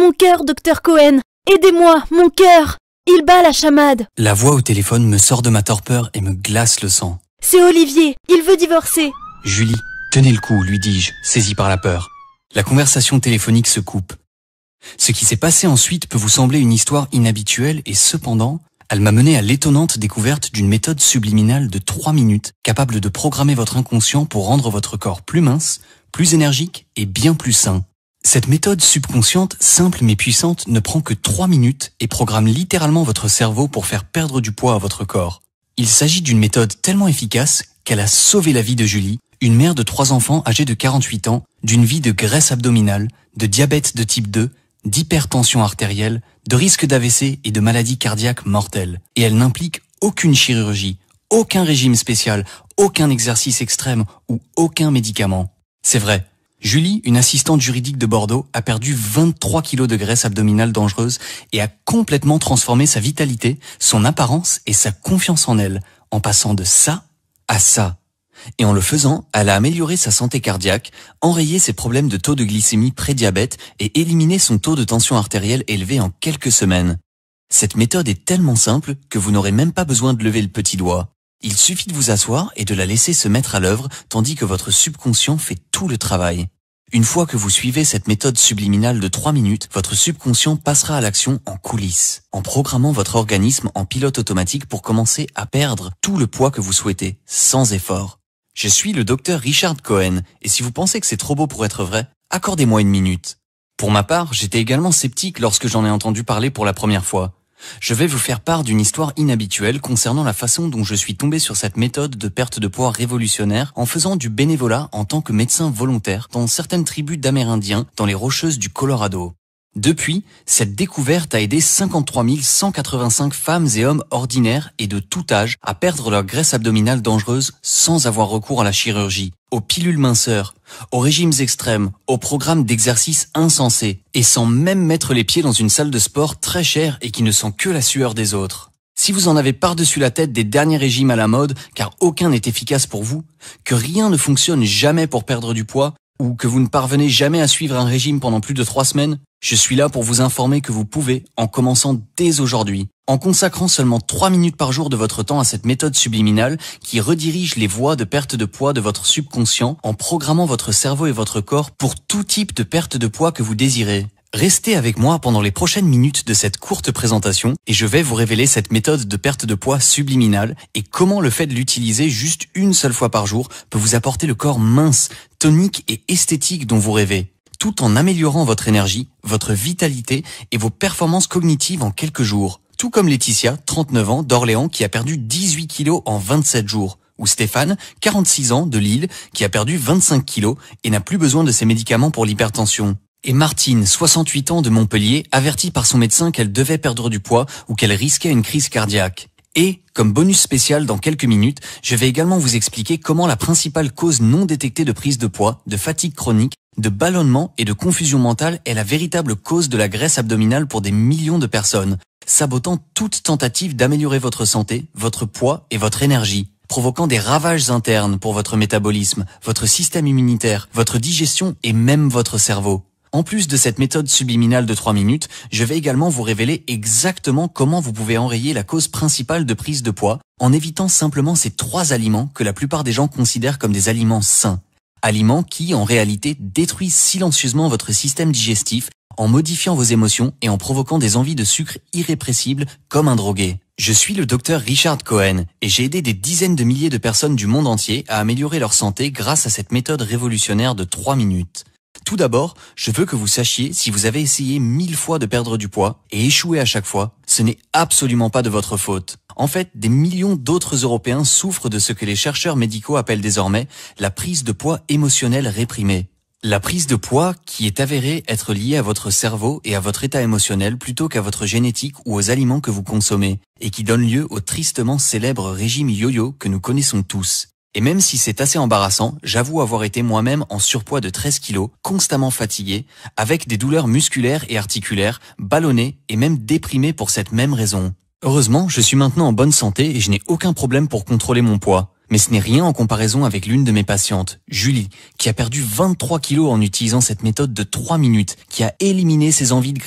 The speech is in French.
Mon cœur, docteur Cohen. Aidez-moi, mon cœur. Il bat la chamade. La voix au téléphone me sort de ma torpeur et me glace le sang. C'est Olivier, il veut divorcer. Julie, tenez le coup, lui dis-je, saisi par la peur. La conversation téléphonique se coupe. Ce qui s'est passé ensuite peut vous sembler une histoire inhabituelle et cependant, elle m'a mené à l'étonnante découverte d'une méthode subliminale de 3 minutes capable de programmer votre inconscient pour rendre votre corps plus mince, plus énergique et bien plus sain. Cette méthode subconsciente, simple mais puissante, ne prend que 3 minutes et programme littéralement votre cerveau pour faire perdre du poids à votre corps. Il s'agit d'une méthode tellement efficace qu'elle a sauvé la vie de Julie, une mère de 3 enfants âgée de 48 ans, d'une vie de graisse abdominale, de diabète de type 2, d'hypertension artérielle, de risque d'AVC et de maladies cardiaques mortelles. Et elle n'implique aucune chirurgie, aucun régime spécial, aucun exercice extrême ou aucun médicament. C'est vrai. Julie, une assistante juridique de Bordeaux, a perdu 23 kilos de graisse abdominale dangereuse et a complètement transformé sa vitalité, son apparence et sa confiance en elle, en passant de ça à ça. Et en le faisant, elle a amélioré sa santé cardiaque, enrayé ses problèmes de taux de glycémie pré-diabète et éliminé son taux de tension artérielle élevé en quelques semaines. Cette méthode est tellement simple que vous n'aurez même pas besoin de lever le petit doigt. Il suffit de vous asseoir et de la laisser se mettre à l'œuvre tandis que votre subconscient fait tout le travail. Une fois que vous suivez cette méthode subliminale de 3 minutes, votre subconscient passera à l'action en coulisses, en programmant votre organisme en pilote automatique pour commencer à perdre tout le poids que vous souhaitez, sans effort. Je suis le docteur Richard Cohen, et si vous pensez que c'est trop beau pour être vrai, accordez-moi une minute. Pour ma part, j'étais également sceptique lorsque j'en ai entendu parler pour la première fois. Je vais vous faire part d'une histoire inhabituelle concernant la façon dont je suis tombé sur cette méthode de perte de poids révolutionnaire en faisant du bénévolat en tant que médecin volontaire dans certaines tribus d'Amérindiens dans les Rocheuses du Colorado. Depuis, cette découverte a aidé 53 185 femmes et hommes ordinaires et de tout âge à perdre leur graisse abdominale dangereuse sans avoir recours à la chirurgie, aux pilules minceurs, aux régimes extrêmes, aux programmes d'exercice insensés et sans même mettre les pieds dans une salle de sport très chère et qui ne sent que la sueur des autres. Si vous en avez par-dessus la tête des derniers régimes à la mode, car aucun n'est efficace pour vous, que rien ne fonctionne jamais pour perdre du poids, ou que vous ne parvenez jamais à suivre un régime pendant plus de 3 semaines, je suis là pour vous informer que vous pouvez, en commençant dès aujourd'hui, en consacrant seulement 3 minutes par jour de votre temps à cette méthode subliminale qui redirige les voies de perte de poids de votre subconscient en programmant votre cerveau et votre corps pour tout type de perte de poids que vous désirez. Restez avec moi pendant les prochaines minutes de cette courte présentation et je vais vous révéler cette méthode de perte de poids subliminale et comment le fait de l'utiliser juste une seule fois par jour peut vous apporter le corps mince, tonique et esthétique dont vous rêvez, tout en améliorant votre énergie, votre vitalité et vos performances cognitives en quelques jours. Tout comme Laetitia, 39 ans, d'Orléans, qui a perdu 18 kilos en 27 jours. Ou Stéphane, 46 ans, de Lille, qui a perdu 25 kilos et n'a plus besoin de ses médicaments pour l'hypertension. Et Martine, 68 ans, de Montpellier, avertie par son médecin qu'elle devait perdre du poids ou qu'elle risquait une crise cardiaque. Et, comme bonus spécial dans quelques minutes, je vais également vous expliquer comment la principale cause non détectée de prise de poids, de fatigue chronique, de ballonnement et de confusion mentale est la véritable cause de la graisse abdominale pour des millions de personnes, sabotant toute tentative d'améliorer votre santé, votre poids et votre énergie, provoquant des ravages internes pour votre métabolisme, votre système immunitaire, votre digestion et même votre cerveau. En plus de cette méthode subliminale de 3 minutes, je vais également vous révéler exactement comment vous pouvez enrayer la cause principale de prise de poids en évitant simplement ces 3 aliments que la plupart des gens considèrent comme des aliments sains. Aliments qui, en réalité, détruisent silencieusement votre système digestif en modifiant vos émotions et en provoquant des envies de sucre irrépressibles comme un drogué. Je suis le docteur Richard Cohen et j'ai aidé des dizaines de milliers de personnes du monde entier à améliorer leur santé grâce à cette méthode révolutionnaire de 3 minutes. Tout d'abord, je veux que vous sachiez si vous avez essayé 1000 fois de perdre du poids et échoué à chaque fois, ce n'est absolument pas de votre faute. En fait, des millions d'autres Européens souffrent de ce que les chercheurs médicaux appellent désormais la prise de poids émotionnelle réprimée. La prise de poids qui est avérée être liée à votre cerveau et à votre état émotionnel plutôt qu'à votre génétique ou aux aliments que vous consommez et qui donne lieu au tristement célèbre régime yo-yo que nous connaissons tous. Et même si c'est assez embarrassant, j'avoue avoir été moi-même en surpoids de 13 kilos, constamment fatigué, avec des douleurs musculaires et articulaires, ballonné et même déprimé pour cette même raison. Heureusement, je suis maintenant en bonne santé et je n'ai aucun problème pour contrôler mon poids. Mais ce n'est rien en comparaison avec l'une de mes patientes, Julie, qui a perdu 23 kilos en utilisant cette méthode de 3 minutes, qui a éliminé ses envies de